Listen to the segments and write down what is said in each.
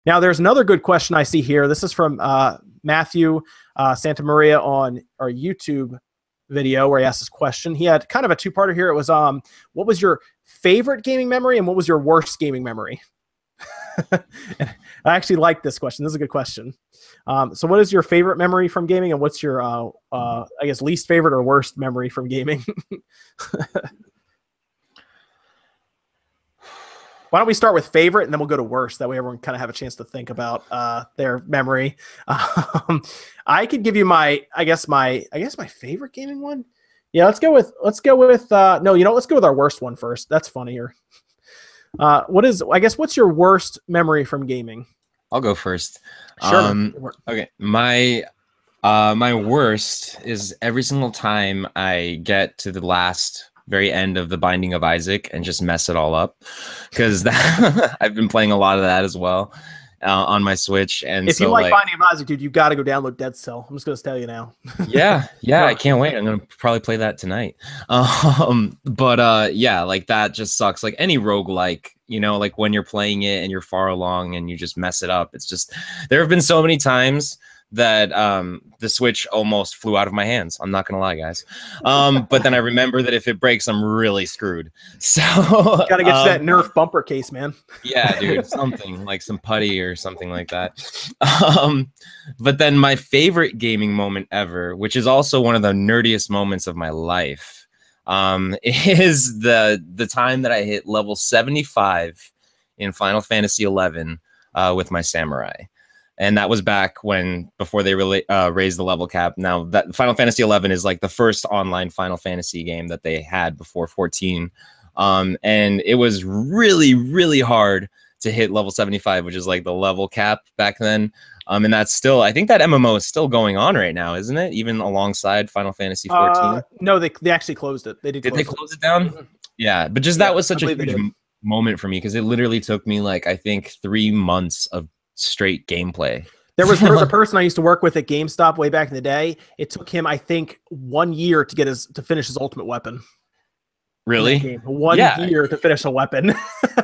Now, there's another good question I see here. This is from Matthew Santa Maria on our YouTube video where he asked this question. He had kind of a two-parter here. It was, what was your favorite gaming memory and what was your worst gaming memory? I actually like this question. This is a good question. So what is your favorite memory from gaming and what's your, I guess, least favorite or worst memory from gaming? Why don't we start with favorite and then we'll go to worst? That way everyone kind of have a chance to think about their memory. I could give you my favorite gaming one. Yeah, let's go with let's go with our worst one first. That's funnier. What's your worst memory from gaming? I'll go first. Sure. Okay. My worst is every single time I get to the very end of the Binding of Isaac and just mess it all up, because I've been playing a lot of that as well on my Switch. And if you like Binding of Isaac, dude, you got to go download Dead Cell. I'm just gonna tell you now. yeah, I can't wait. I'm gonna probably play that tonight. Yeah, like that just sucks. Like any roguelike, like when you're playing it and you're far along and you just mess it up. It's just, there have been so many times that the Switch almost flew out of my hands. I'm not gonna lie, guys. But then I remember that if it breaks, I'm really screwed. So you gotta get to that Nerf bumper case, man. Yeah, dude, something like some putty or something like that. But then my favorite gaming moment ever, which is also one of the nerdiest moments of my life, is the time that I hit level 75 in Final Fantasy 11 with my samurai. And that was back before they really raised the level cap. Now, that Final Fantasy 11 is like the first online Final Fantasy game that they had before 14. And it was really, really hard to hit level 75, which is like the level cap back then. And that's still, I think that MMO is still going on right now, isn't it? Even alongside Final Fantasy 14. No, they actually closed it. Did they close it down? Mm-hmm. Yeah, but that was such a huge moment for me because it literally took me like, I think 3 months of straight gameplay. There was a person I used to work with at GameStop way back in the day. It took him, I think, 1 year to finish his ultimate weapon. Really? 1 year to finish a weapon.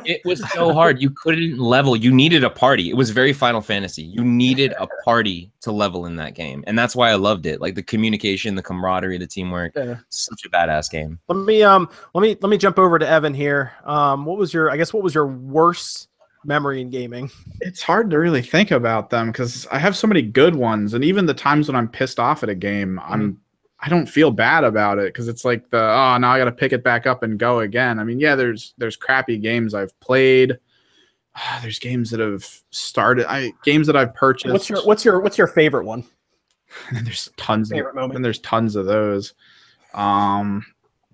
It was so hard. You couldn't level. You needed a party. It was very Final Fantasy. You needed a party to level in that game. And that's why I loved it. Like the communication, the camaraderie, the teamwork. Yeah. Such a badass game. Let me jump over to Evan here. What was your worst memory in gaming? It's hard to really think about them because I have so many good ones, and even the times when I'm pissed off at a game, I don't feel bad about it because it's like now I got to pick it back up and go again. I mean, yeah, there's crappy games I've played. There's games that have started. Games that I've purchased. What's your favorite one? And there's tons of those.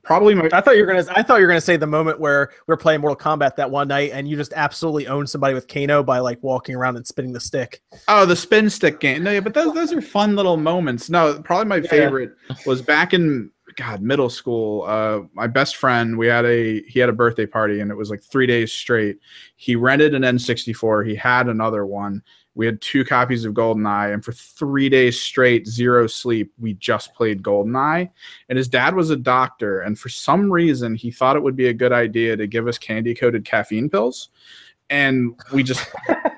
Probably I thought you were gonna say the moment where we're playing Mortal Kombat that one night and you just absolutely owned somebody with Kano by like walking around and spinning the stick. Oh, the spin stick game. No, yeah, but those are fun little moments. No, probably my favorite was back in middle school. My best friend, he had a birthday party and it was like 3 days straight. He rented an N64. He had another one. We had 2 copies of GoldenEye, and for 3 days straight, 0 sleep, we just played GoldenEye. And his dad was a doctor, and for some reason, he thought it would be a good idea to give us candy-coated caffeine pills. And we just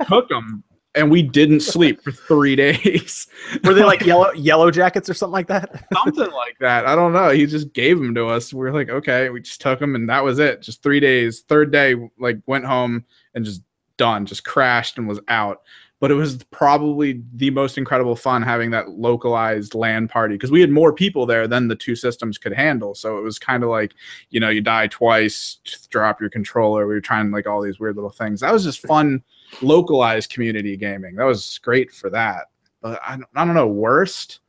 took them, and we didn't sleep for 3 days. Were they like yellow jackets or something like that? Something like that. I don't know. He just gave them to us. We were like, okay. We just took them, and that was it. Just 3 days. Third day, like, went home and just done. Just crashed and was out. But it was probably the most incredible fun having that localized LAN party because we had more people there than the 2 systems could handle. So it was kind of like, you die twice, just drop your controller. We were trying like all these weird little things. That was just fun, localized community gaming. That was great for that. But I don't know, worst.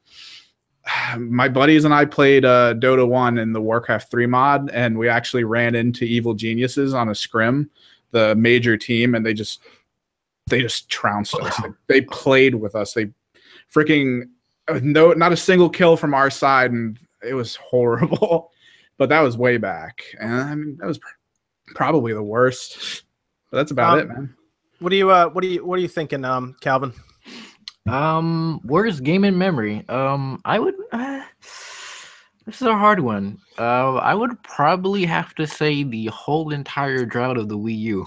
My buddies and I played Dota 1 in the Warcraft 3 mod, and we actually ran into Evil Geniuses on a scrim, the major team, and they just trounced us. They played with us. They freaking not a single kill from our side, and it was horrible. But that was way back, and I mean that was probably the worst. But that's about it, man. What are you thinking, Calvin? Worst game in memory. I would. This is a hard one. I would probably have to say the whole entire drought of the Wii U.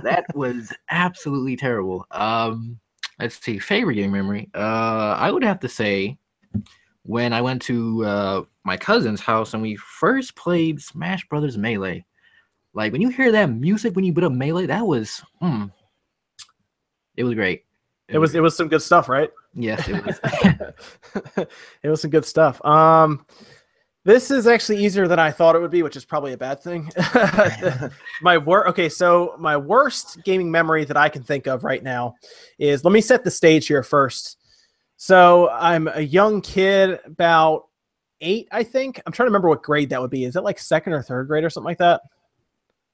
That was absolutely terrible. Let's see, favorite game memory. I would have to say when I went to my cousin's house and we first played Smash Brothers Melee. Like when you hear that music when you put up Melee, that was it was great. It was some good stuff, right? Yes, it was. It was some good stuff. This is actually easier than I thought it would be, which is probably a bad thing. So my worst gaming memory that I can think of right now is, let me set the stage here first. So I'm a young kid, about 8, I think. I'm trying to remember what grade that would be. Is it like 2nd or 3rd grade or something like that?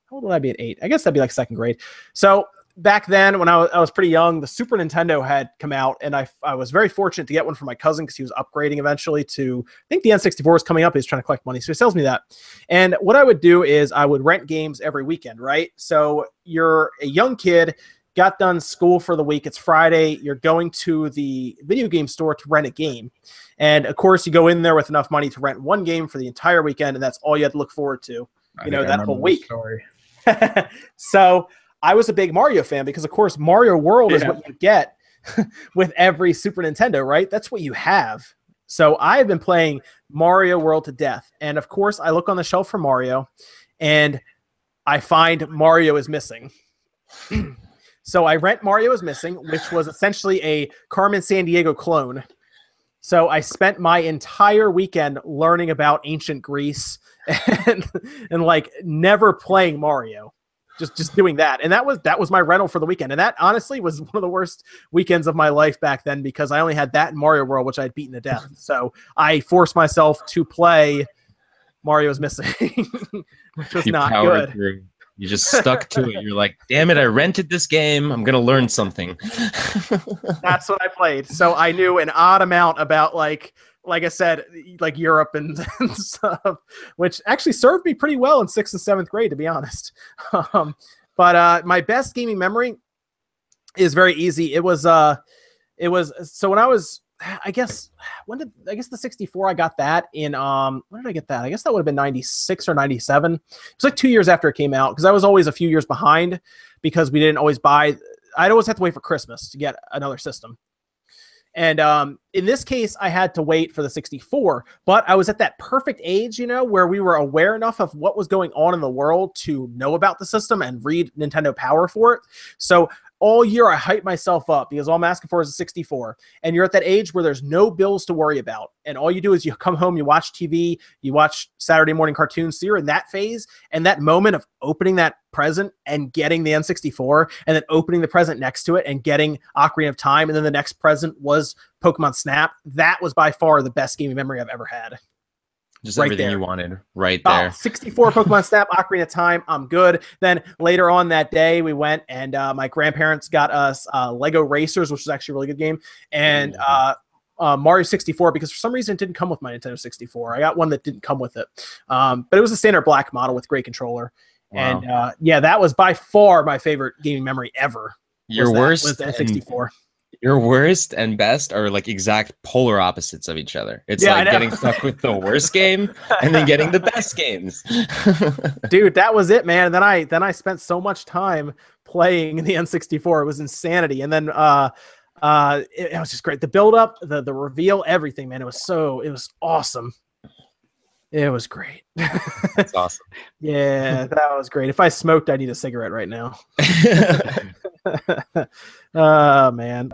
How old would I be at 8? I guess that'd be like 2nd grade. So back then, when I was pretty young, the Super Nintendo had come out, and I was very fortunate to get one for my cousin because he was upgrading eventually to, I think the N64 was coming up. He was trying to collect money, so he sells me that. And what I would do is I would rent games every weekend, right? So you're a young kid, got done school for the week. It's Friday. You're going to the video game store to rent a game. And, of course, you go in there with enough money to rent one game for the entire weekend, and that's all you had to look forward to, that whole week. So I was a big Mario fan because, of course, Mario World is what you get with every Super Nintendo, right? That's what you have. So I have been playing Mario World to death. And, of course, I look on the shelf for Mario, and I find Mario is missing. So I rent Mario is Missing, which was essentially a Carmen Sandiego clone. So I spent my entire weekend learning about ancient Greece and like never playing Mario. Just doing that. And that was my rental for the weekend. And that honestly was one of the worst weekends of my life back then because I only had that in Mario World, which I'd beaten to death. So I forced myself to play Mario's Missing, which was not good. Through. You just stuck to it. You're like, damn it, I rented this game. I'm going to learn something. That's what I played. So I knew an odd amount about like I said, like Europe and stuff, which actually served me pretty well in 6th and 7th grade, to be honest. But my best gaming memory is very easy. It was so when I was, I guess the 64, I got that in, when did I get that? I guess that would have been 96 or 97. It was like 2 years after it came out because I was always a few years behind because we didn't always buy, I'd always have to wait for Christmas to get another system. And in this case, I had to wait for the 64, but I was at that perfect age, where we were aware enough of what was going on in the world to know about the system and read Nintendo Power for it. So all year I hype myself up because all I'm asking for is a 64. And you're at that age where there's no bills to worry about. And all you do is you come home, you watch TV, you watch Saturday morning cartoons. So you're in that phase. And that moment of opening that present and getting the N64 and then opening the present next to it and getting Ocarina of Time. And then the next present was Pokemon Snap. That was by far the best gaming memory I've ever had. Just right everything there. You wanted right Oh, there. 64 Pokemon Snap, Ocarina of Time. I'm good. Then later on that day, we went and my grandparents got us Lego Racers, which was actually a really good game, and Mario 64 because for some reason it didn't come with my Nintendo 64. I got one that didn't come with it, but it was a standard black model with great controller. Wow. And yeah, that was by far my favorite gaming memory ever. Your worst was the N64. Your worst and best are like exact polar opposites of each other. It's like getting stuck with the worst game and then getting the best games. Dude, that was it, man. And then I spent so much time playing the N64. It was insanity. And then it was just great. The build up, the reveal, everything, man. It was awesome. It was great. That's awesome. Yeah, that was great. If I smoked, I'd need a cigarette right now. Oh, man.